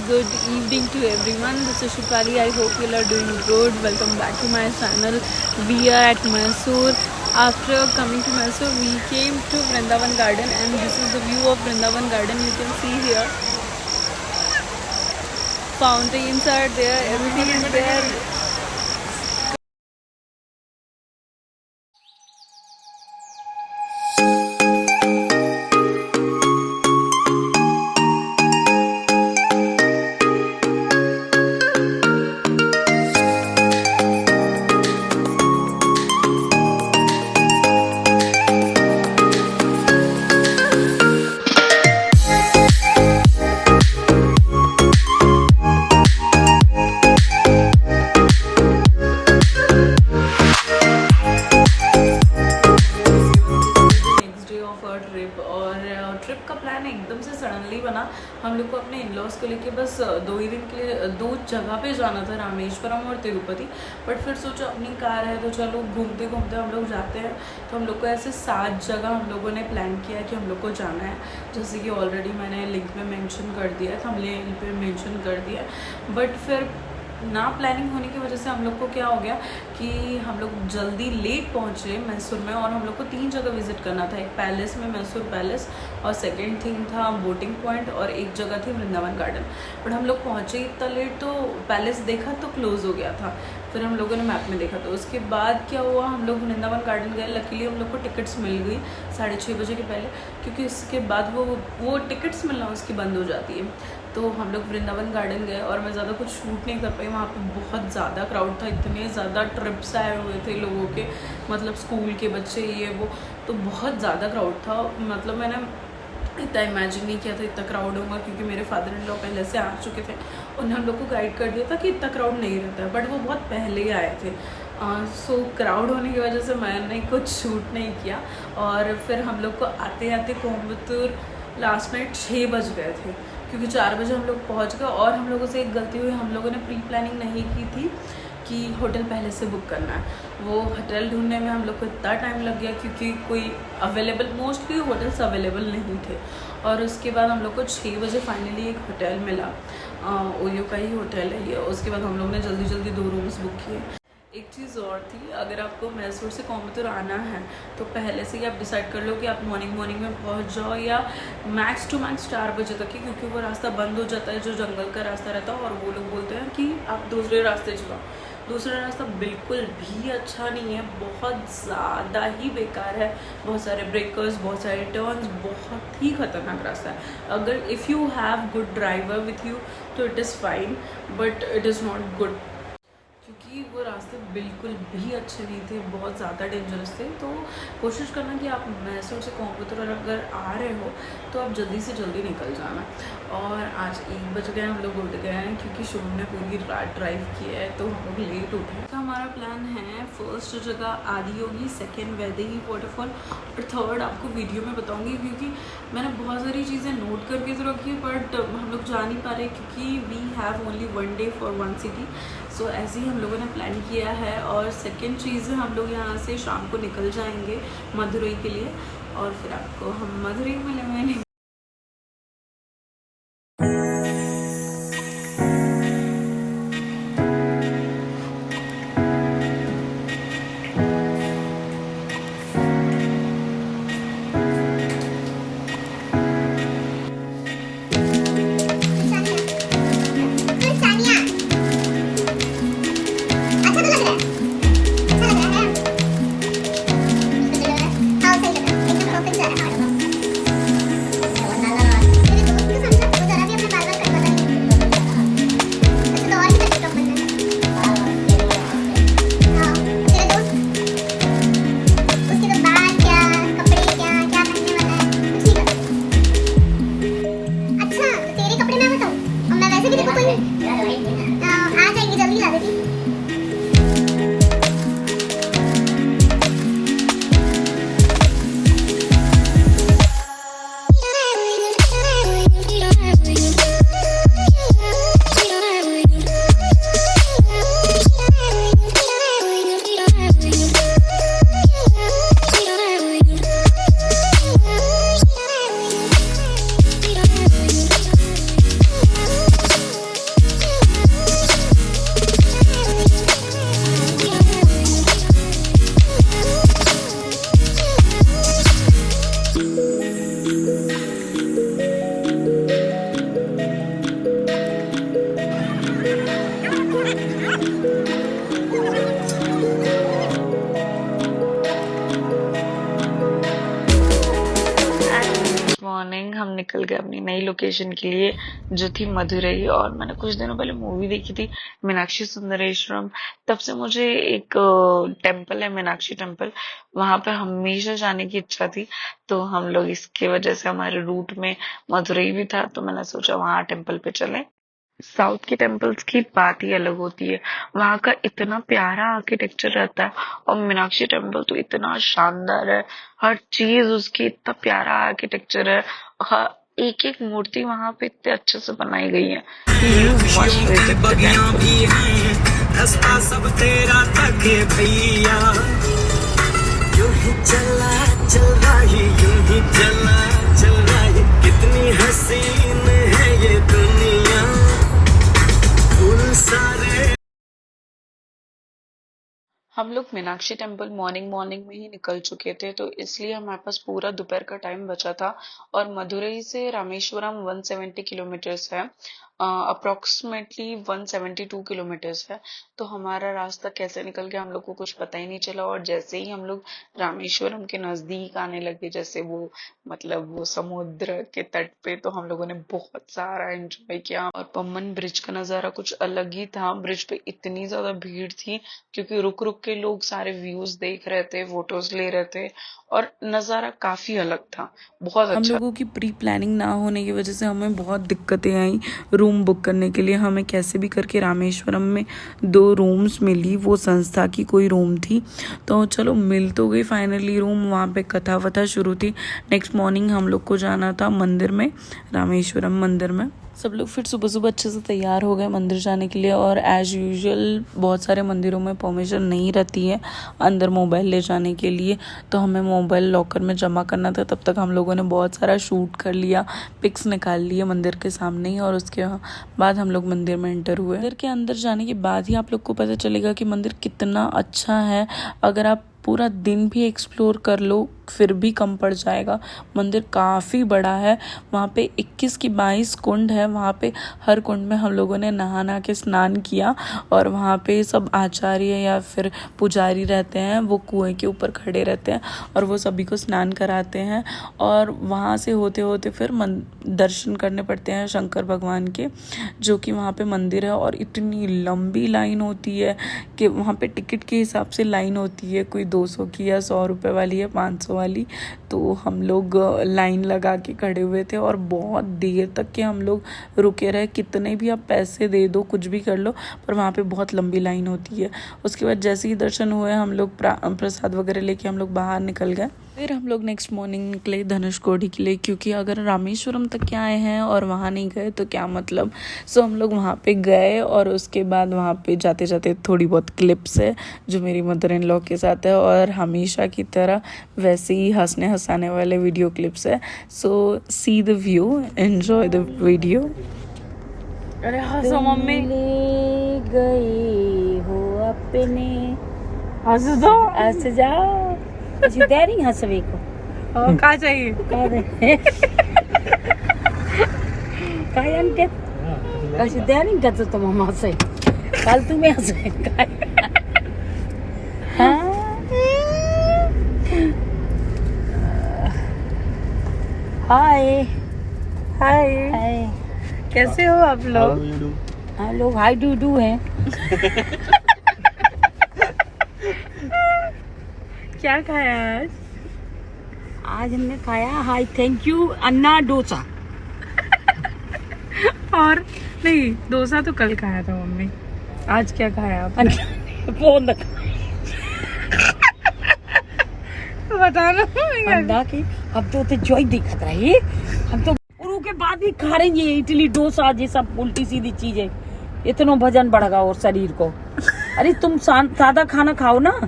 good evening to everyone. This is Shukari. I hope you are doing good. Welcome back to my channel. We are at Mysore. After coming to Mysore, we came to Vrindavan Garden, and this is the view of Vrindavan Garden. You can see here. Fountains are there. Everything is there. Trip का plan एकदम से suddenly बना। हम लोग को अपने in laws को लेके बस 2 ही दिन के लिए 2 जगह पे जाना था, रामेश्वरम और तिरुपति। बट फिर सोचा अपनी कार है तो चलो घूमते घूमते हम लोग जाते हैं। तो हम लोग को ऐसे 7 जगह हम लोगों ने प्लान किया कि हम लोग को जाना है, जैसे कि ऑलरेडी मैंने लिंक में मेंशन कर दिया है, थंबनेल पे मेंशन कर दिया है। बट फिर ना प्लानिंग होने की वजह से हम लोग को क्या हो गया कि हम लोग जल्दी लेट पहुँचे मैसूर में, और हम लोग को 3 जगह विज़िट करना था। एक पैलेस में मैसूर पैलेस, और सेकंड थिंग था बोटिंग पॉइंट, और एक जगह थी वृंदावन गार्डन। बट हम लोग पहुँचे इतना लेट तो पैलेस देखा तो क्लोज़ हो गया था। फिर हम लोगों ने मैप में देखा तो उसके बाद क्या हुआ, हम लोग वृंदावन गार्डन गए। लकीली हम लोग को टिकट्स मिल गई 6:30 बजे के पहले, क्योंकि इसके बाद वो टिकट्स मिलना उसकी बंद हो जाती है। तो हम लोग वृंदावन गार्डन गए, और मैं ज़्यादा कुछ शूट नहीं कर पाई। वहाँ पे बहुत ज़्यादा क्राउड था, इतने ज़्यादा ट्रिप्स आए हुए थे लोगों के, मतलब स्कूल के बच्चे ये वो, तो बहुत ज़्यादा क्राउड था। मतलब मैंने इतना इमेजिन नहीं किया था इतना क्राउड होगा, क्योंकि मेरे फादर इन लॉ पहले से आ चुके थे। उन्होंने हम लोग को गाइड कर दिया था कि इतना क्राउड नहीं रहता है, बट वो बहुत पहले ही आए थे। सो क्राउड होने की वजह से मैंने कुछ शूट नहीं किया। और फिर हम लोग को आते आते कोयम्बतूर लास्ट नाइट 6 बज गए थे, क्योंकि 4 बजे हम लोग पहुंच गए। और हम लोगों से एक गलती हुई, हम लोगों ने प्री प्लानिंग नहीं की थी कि होटल पहले से बुक करना है। वो होटल ढूंढने में हम लोग को इतना टाइम लग गया, क्योंकि कोई अवेलेबल, मोस्टली होटल्स अवेलेबल नहीं थे। और उसके बाद हम लोग को 6 बजे फाइनली एक होटल मिला, ओयो का ही होटल है ये। उसके बाद हम लोग ने जल्दी जल्दी 2 रूम्स बुक किए। एक चीज़ और थी, अगर आपको मैसूर से कोयम्बतूर आना है तो पहले से ही आप डिसाइड कर लो कि आप मॉर्निंग में पहुंच जाओ, या मैक्स टू मैक्स 4 बजे तक ही, क्योंकि वो रास्ता बंद हो जाता है जो जंगल का रास्ता रहता है। और वो लोग बोलते हैं कि आप दूसरे रास्ते चलाओ। दूसरा रास्ता बिल्कुल भी अच्छा नहीं है, बहुत ज़्यादा ही बेकार है। बहुत सारे ब्रेकर्स, बहुत सारे टर्न्स, बहुत ही ख़तरनाक रास्ता है। अगर if you have good driver with you तो it is fine, but it is not good, क्योंकि वो रास्ते बिल्कुल भी अच्छे नहीं थे, बहुत ज़्यादा डेंजरस थे। तो कोशिश करना कि आप मैसूर से कोयम्बतूर अगर आ रहे हो तो आप जल्दी से जल्दी निकल जाना। और आज 1 बज गए, हम लोग उठ गए हैं, क्योंकि शुरू ने पूरी रात ड्राइव किया है, तो हम लोग लेट उठे। तो हमारा प्लान है, फर्स्ट जगह आदि योगी, सेकेंड वैदेही वाटरफॉल, और थर्ड आपको वीडियो में बताऊँगी, क्योंकि मैंने बहुत सारी चीज़ें नोट करके तो रखी है, बट हम लोग जा नहीं पा रहे, क्योंकि we have only 1 day for 1 city. So ऐसे ही हम लोगों ने प्लान किया है। और सेकेंड चीज़ है, हम लोग यहाँ से शाम को निकल जाएंगे मदुरई के लिए, और फिर आपको हम मदुरई में मिलेंगे। हम निकल गए अपनी नई लोकेशन के लिए जो थी मदुरई। और मैंने कुछ दिनों पहले मूवी देखी थी मीनाक्षी सुंदरेश्वरम। तब से मुझे एक टेम्पल है मीनाक्षी टेम्पल, वहां पे हमेशा जाने की इच्छा थी। तो हम लोग इसके वजह से हमारे रूट में मदुरई भी था, तो मैंने सोचा वहां टेम्पल पे चले। साउथ के टेम्पल्स की बात ही अलग होती है, वहां का इतना प्यारा आर्किटेक्चर रहता है। और मीनाक्षी टेम्पल तो इतना शानदार है, हर चीज उसकी इतना प्यारा आर्किटेक्चर है। एक एक मूर्ति वहां पे इतने अच्छे से बनाई गई है कि you must visit the temple. रास्ता सब तेरा तक भैया, यूं ही चला चल रही, यूं ही चला चल रही, कितनी हसीन है ये दुनिया, फूल सारे। हम लोग मीनाक्षी टेम्पल मॉर्निंग में ही निकल चुके थे, तो इसलिए हमारे पास पूरा दोपहर का टाइम बचा था। और मदुरई से रामेश्वरम 170 किलोमीटर्स है, अप्रोक्सीमेटली 172 किलोमीटर्स है। तो हमारा रास्ता कैसे निकल गया हम लोग को कुछ पता ही नहीं चला। और जैसे ही हम लोग रामेश्वरम के नजदीक आने लगे, जैसे वो समुद्र के तट पे, तो हम लोगों ने बहुत सारा एंजॉय किया। और पम्बन ब्रिज का नजारा कुछ अलग ही था। ब्रिज पे इतनी ज्यादा भीड़ थी क्योंकि रुक रुक के लोग सारे व्यूज देख रहे थे, फोटोज ले रहे थे, और नजारा काफी अलग था, बहुत हम अच्छा। लोगों की प्री प्लानिंग ना होने की वजह से हमें बहुत दिक्कतें आई रूम बुक करने के लिए। हमें कैसे भी करके रामेश्वरम में 2 रूम्स मिली, वो संस्था की कोई रूम थी, तो चलो मिल तो गई फाइनली रूम। वहाँ पे कथा वथा शुरू थी। नेक्स्ट मॉर्निंग हम लोग को जाना था मंदिर में, रामेश्वरम मंदिर में। सब लोग फिर सुबह सुबह अच्छे से तैयार हो गए मंदिर जाने के लिए। और एज यूजुअल बहुत सारे मंदिरों में परमिशन नहीं रहती है अंदर मोबाइल ले जाने के लिए, तो हमें मोबाइल लॉकर में जमा करना था। तब तक हम लोगों ने बहुत सारा शूट कर लिया, पिक्स निकाल लिए मंदिर के सामने ही। और उसके बाद हम लोग मंदिर में एंटर हुए। मंदिर के अंदर जाने के बाद ही आप लोग को पता चलेगा कि मंदिर कितना अच्छा है। अगर आप पूरा दिन भी एक्सप्लोर कर लो फिर भी कम पड़ जाएगा। मंदिर काफ़ी बड़ा है। वहाँ पे 21 की 22 कुंड है। वहाँ पे हर कुंड में हम लोगों ने नहा के स्नान किया। और वहाँ पे सब आचार्य या फिर पुजारी रहते हैं, वो कुएं के ऊपर खड़े रहते हैं और वो सभी को स्नान कराते हैं। और वहाँ से होते होते फिर दर्शन करने पड़ते हैं शंकर भगवान के, जो कि वहाँ पे मंदिर है। और इतनी लंबी लाइन होती है कि वहाँ पे टिकट के हिसाब से लाइन होती है, कोई 200 की या 100 रुपये वाली है, 500 वाली। तो हम लोग लाइन लगा के खड़े हुए थे और बहुत देर तक के हम लोग रुके रहे। कितने भी आप पैसे दे दो, कुछ भी कर लो, पर वहाँ पे बहुत लंबी लाइन होती है। उसके बाद जैसे ही दर्शन हुए हम लोग प्रसाद वगैरह लेके हम लोग बाहर निकल गए। फिर हम लोग नेक्स्ट मॉर्निंग निकले धनुषकोडी के लिए, क्योंकि अगर रामेश्वरम तक के आए हैं और वहाँ नहीं गए तो क्या मतलब। सो हम लोग वहाँ पे गए और उसके बाद वहाँ पे जाते जाते थोड़ी बहुत क्लिप्स है जो मेरी मदर इन लॉ के साथ है, और हमेशा की तरह वैसे ही हंसने हंसाने वाले वीडियो क्लिप्स है। So see the view, enjoy the video. अरे हंसो मम्मी, ले गए हो अपने, हंस दो, हंस जाओ। अच्छी दे रही हंसवे को और क्या चाहिए कायन के अच्छी दे रही का तो तुम हम हंसे फालतू में हंसे। हाय हाय, हाय, कैसे हो आप लोग? हम लोग हाई डू हैं। क्या खाया आज? आज हमने खाया हाई थैंक यू अन्ना डोसा। और नहीं, डोसा तो कल खाया था मम्मी, आज क्या खाया आपने? फोन बता लो अंडा की। अब तो जोई दिखत रही, हम तो गुरु के बाद भी खा रहे हैं ये इडली डोसा ये सब उल्टी सीधी चीजें। इतना वजन बढ़ेगा और शरीर को। अरे तुम सादा खाना खाओ ना।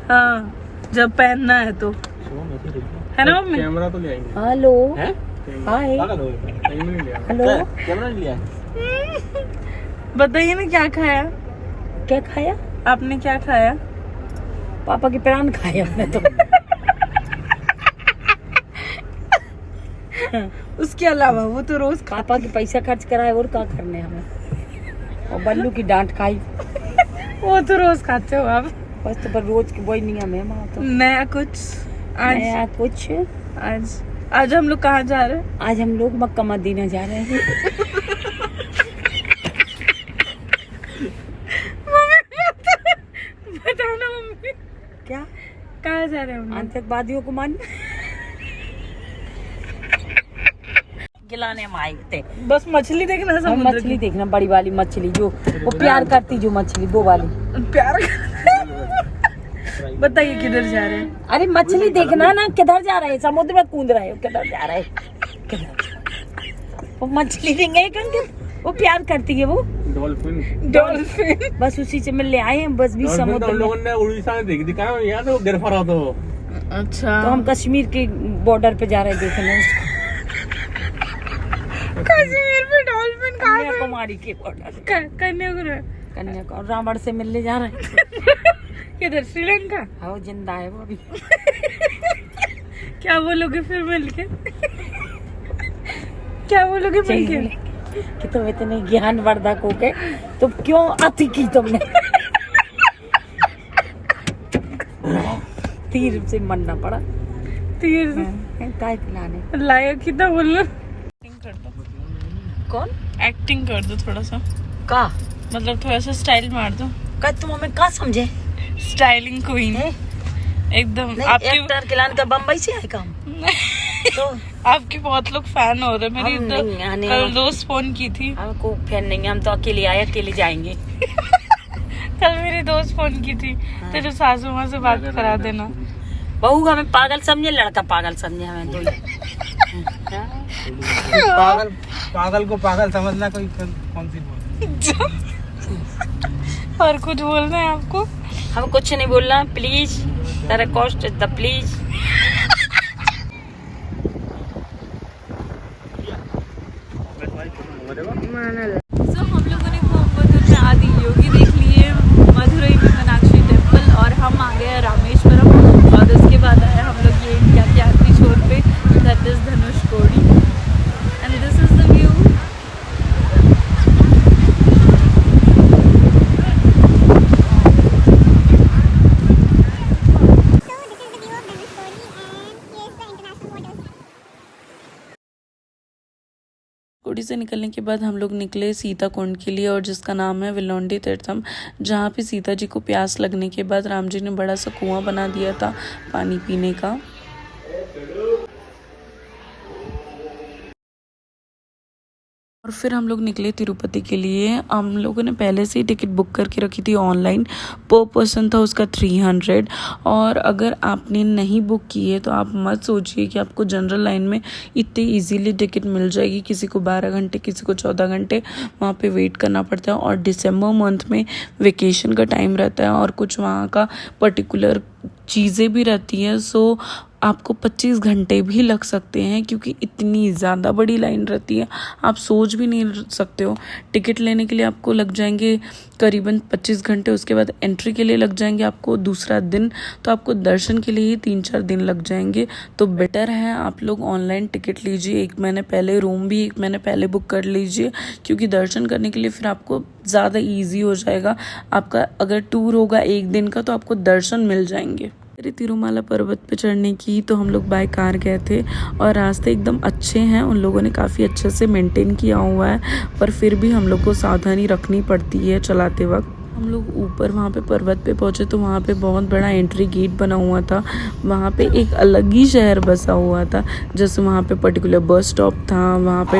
हाँ, जब पहनना है तो, है ना मम्मी? कैमरा तो ले आएंगे। हेलो हैं? हाय हेलो कैमरा नहीं लिया। बताइए ना क्या खाया? क्या खाया? आपने क्या खाया? पापा के प्राण खाए हमने तो। उसके अलावा वो तो रोज पापा के पैसा खर्च कराए और क्या करने हमें, और बल्लू की डांट खाई। वो तो रोज खाते हो आप। बस तो पर रोज की वही नहीं हमें तो नया कुछ आज? नया कुछ आज आज हम लोग कहाँ जा रहे हैं? आज हम लोग मक्का मदीना जा रहे हैं। बताना मम्मी, क्या? कहाँ जा रहे हैं हम लोग? आतंकवादियों को मान गिलाने हम आए थे। बस मछली देखना, हम समुद्र मछली देखना, बड़ी वाली मछली जो वो प्यार करती, जो मछली वो वाली। प्यार बताइए किधर जा रहे हैं? अरे मछली देखना ना, किधर जा रहे हैं? समुद्र में कूद रहे हो, किधर जा रहे हैं? किधर? वो मछली देंगे कंकर, वो प्यार करती है वो डॉल्फिन। बस उसी से मिलने आए हैं, बस भी समुद्र में। लोगों ने उड़ीसा में देख दिखा यार, वो गिरफ्तार हो तो। अच्छा, तो हम कश्मीर के बॉर्डर पे जा रहे हैं देखने उसको। कश्मीर में डॉल्फिन कहाँ से? कन्याकुमारी के बॉर्डर, कन्याकुमारी। कन्याकुमारी। रावण से मिलने जा रहे हैं। किधर? श्रीलंका? हाँ, जिंदा है वो अभी। क्या बोलोगे फिर मिलके? क्या बोलोगे मिलके? कि तुम इतने ज्ञानवर्धक हो के तो क्यों अति की तुमने? तीर से मरना पड़ा। तीर काय खिलाने लायक कितना बोलना। एक्टिंग कर दो। कौन? एक्टिंग कर दो थोड़ा सा, का मतलब थोड़ा सा स्टाइल मार दो। का तुम हमें का समझे? स्टाइलिंग क्वीन एकदम। नहीं, आपकी एक्टर खिलाने का बम्बई से आए काम तो आपकी बहुत लोग फैन हो रहे हैं। मेरी हम नहीं आने कल वाले। दोस्त फोन की थी। हमको फैन नहीं है, हम तो अकेले आए, अकेले जाएंगे। कल मेरी दोस्त फोन की थी, तेरे सासू माँ से बात करा देना। बहू हमें पागल समझे, लड़का पागल समझे हमें दो पागल को पागल समझना कोई कौन सी बात? और कुछ बोलना है आपको? हम कुछ नहीं बोलना, प्लीज तेरा कॉस्ट द प्लीज। So, हम लोगों ने कोयम्बटूर में आदि योगी देख लिए, मदुरई में मीनाक्षी टेम्पल, और हम आ गए रामेश्वरम, और उसके बाद आए हम लोग ये इंडिया के आखिरी छोर पे, that is Dhanushkodi, and this is the view. कोडी से निकलने के बाद हम लोग निकले सीता कुंड के लिए, और जिसका नाम है विलोंडी तीर्थम, जहाँ पे सीता जी को प्यास लगने के बाद राम जी ने बड़ा सा कुआं बना दिया था पानी पीने का। और फिर हम लोग निकले तिरुपति के लिए। हम लोगों ने पहले से ही टिकट बुक करके रखी थी ऑनलाइन, पर पर्सन था उसका 300। और अगर आपने नहीं बुक की है तो आप मत सोचिए कि आपको जनरल लाइन में इतने इजीली टिकट मिल जाएगी। किसी को 12 घंटे, किसी को 14 घंटे वहाँ पे वेट करना पड़ता है। और दिसंबर मंथ में वेकेशन का टाइम रहता है, और कुछ वहाँ का पर्टिकुलर चीज़ें भी रहती हैं। सो आपको 25 घंटे भी लग सकते हैं, क्योंकि इतनी ज़्यादा बड़ी लाइन रहती है, आप सोच भी नहीं सकते हो। टिकट लेने के लिए आपको लग जाएंगे करीबन 25 घंटे, उसके बाद एंट्री के लिए लग जाएंगे आपको दूसरा दिन, तो आपको दर्शन के लिए ही 3-4 दिन लग जाएंगे। तो बेटर है आप लोग ऑनलाइन टिकट लीजिए, 1 महीने पहले, रूम भी 1 महीने पहले बुक कर लीजिए, क्योंकि दर्शन करने के लिए फिर आपको ज़्यादा ईजी हो जाएगा। आपका अगर टूर होगा 1 दिन का तो आपको दर्शन मिल जाएंगे। तिरुमाला पर्वत पे चढ़ने की तो हम लोग बाय कार गए थे, और रास्ते एकदम अच्छे हैं, उन लोगों ने काफ़ी अच्छे से मेंटेन किया हुआ है, पर फिर भी हम लोग को सावधानी रखनी पड़ती है चलाते वक्त। हम लोग ऊपर वहाँ पे पर्वत पे पहुँचे तो वहाँ पे बहुत बड़ा एंट्री गेट बना हुआ था। वहाँ पे एक अलग ही शहर बसा हुआ था, जैसे वहाँ पे पर्टिकुलर बस स्टॉप था, वहाँ पे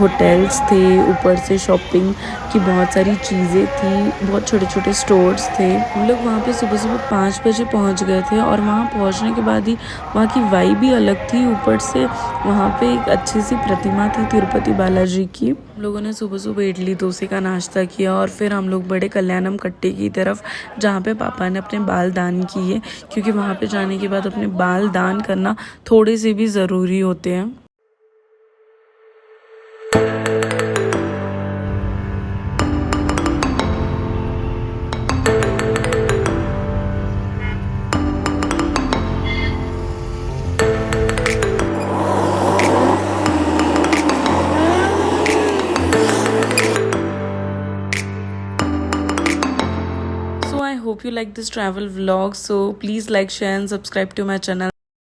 होटल्स थे, ऊपर से शॉपिंग की बहुत सारी चीज़ें थी, बहुत छोटे छोटे स्टोर्स थे। हम लोग वहाँ पे सुबह सुबह 5 बजे पहुँच गए थे, और वहाँ पहुँचने के बाद ही वहाँ की वाइब भी अलग थी। ऊपर से वहाँ पे एक अच्छी सी प्रतिमा थी तिरुपति बालाजी की। हम लोगों ने सुबह सुबह इडली डोसे का नाश्ता किया, और फिर हम लोग बड़े कल्याणम कट्टे की तरफ, जहाँ पे पापा ने अपने बाल दान किए, क्योंकि वहाँ पे जाने के बाद अपने बाल दान करना थोड़े से भी ज़रूरी होते हैं। Hope you like this travel vlog, so please like, share and subscribe to my channel.